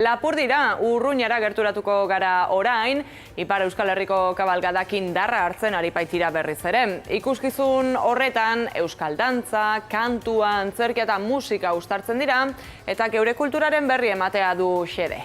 Lapurdira, Urruñara gerturatuko gara orain, Ipar Euskal Herriko kabalgadak indarra hartzen ari baitira berriz ere. Ikuskizun horretan, euskal dantza, kantua, antzerkia eta musika uztartzen dira, eta geure kulturaren berri ematea du xede.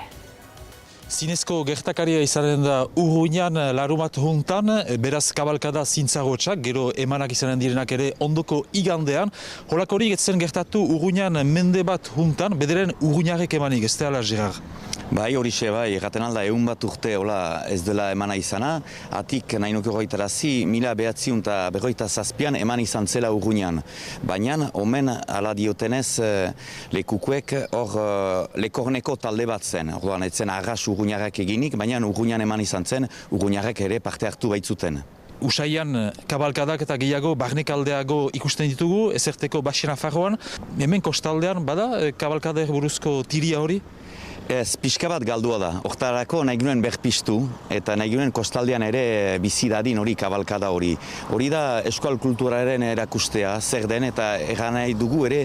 Zinezko gertakaria izanen da Urruñan larumat juntan, beraz kabalkada zintzagotxak, gero emanak izanen direnak ere ondoko igandean. Holakorik etzen gertatu Urruñan mende bat juntan, bederen Urruñarek emanik, ez da, Gerard? Bai, horixe, bai, erraten alda, 100 bat urte hola ez dela emana izana, atik nahi nuke goitarazi, 1957 eman izan zela Urruñan. Baina, omen ala diotenez, lekukuek hor lekorneko talde bat zen. Orduan, etzen arras Urruñarrak eginik, baina Urruñan eman izan zen, Urruñarrek ere parte hartu baitzuten. Usaian kabalkadak eta gehiago, barnekaldeago ikusten ditugu, ezerteko Baxena Farroan. Hemen kostaldean, bada, kabalkader buruzko tiria hori? Ez, pixka bat galdua da. Hortarako nahi ginen berpiztu eta nahi ginen kostaldean ere bizi dadin hori kabalkada hori. Hori da euskal kulturaren erakustea, zer den, eta egan nahi dugu ere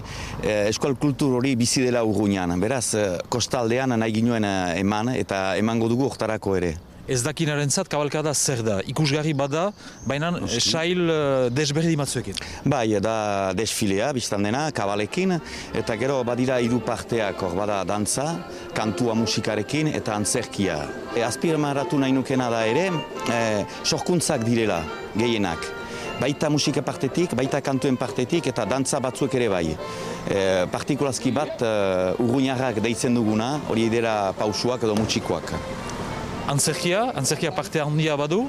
euskal kultur hori bizi dela Urruñan. Beraz, kostaldean nahi ginen eman eta emango dugu hortarako ere. Ez dakinarentzat kabalkada zer da, ikusgarri bada, baina sail desberdin batzuekin. Bai, da desfilea, biztan dena, kabalekin, eta gero badira 3 parteak, hor bada dantza, kantua musikarekin eta antzerkia. Azpimarratu nahi nukena da ere, sorkuntzak direla, gehienak. Baita musika partetik, baita kantuen partetik eta dantza batzuek ere bai. Partikulazki bat, Urruñarrak deitzen duguna, hori dira pausuak edo mutxikoak. Antzerkia parte handia badu,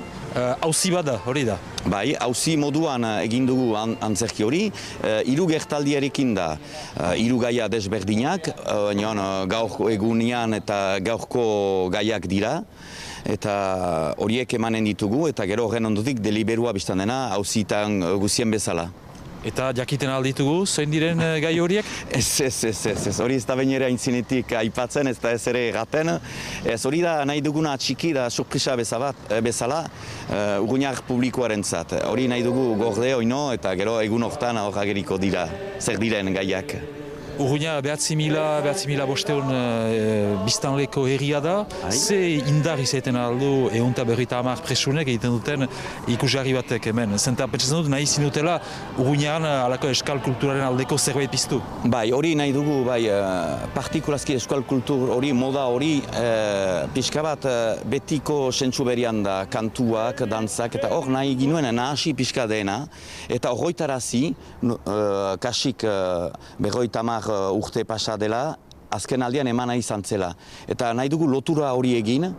auzi bada, hori da. Bai, auzi moduan egin dugu antzerki hori, 3 gertaldiarekin da, 3 gaia desberdinak, gaur egunean eta gaurko gaiak dira, eta horiek emanen ditugu, eta gero horren ondotik deliberua biztan dena, auzitan guzien bezala. Eta jakiten alditugu, zein diren gai horiek? Ez, hori ez da bain ere aintzinetik aipatzen, ez da ez ere erraten. Ez hori da nahi duguna txiki da surprisa bezala Urruñar publikoaren zat. Hori nahi dugu gorde oino eta gero egun hortan hor ageriko dira, zer diren gaiak. Urruña 9.500 biztanleko herria da. Ze indar izaten aldu 150 presunek egiten duten ikusgarri batek hemen. Zenta pentsatzen dut nahi zinutela Urruñan alako euskal kulturaren aldeko zerbait piztu. Bai, hori nahi dugu, partikulazki euskal kultur hori, moda hori, pixka bat betiko sentsu berian da, kantuak, dantzak, eta hor nahi ginuen nahasi pixka dena, eta horretarazi, kasik 50 urte pasa dela, azken aldean emana izan zela. Eta nahi dugu lotura hori egin,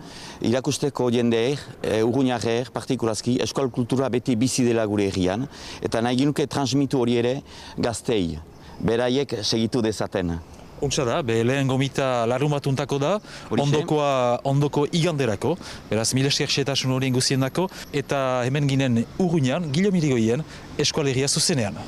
irakusteko jendeek, Urruñarrek, partikulazki, euskal kultura beti bizi dela gure herrian, eta nahi ginuke transmitu hori ere gaztei, beraiek segitu dezaten. Untsa da, lehen gomita larumatuntako da, ondoko iganderako, beraz mila esker xetasun horien guzien dako, eta hemen ginen Urruñan, Guillaume Irigoyen, Eskualeria zuzenean.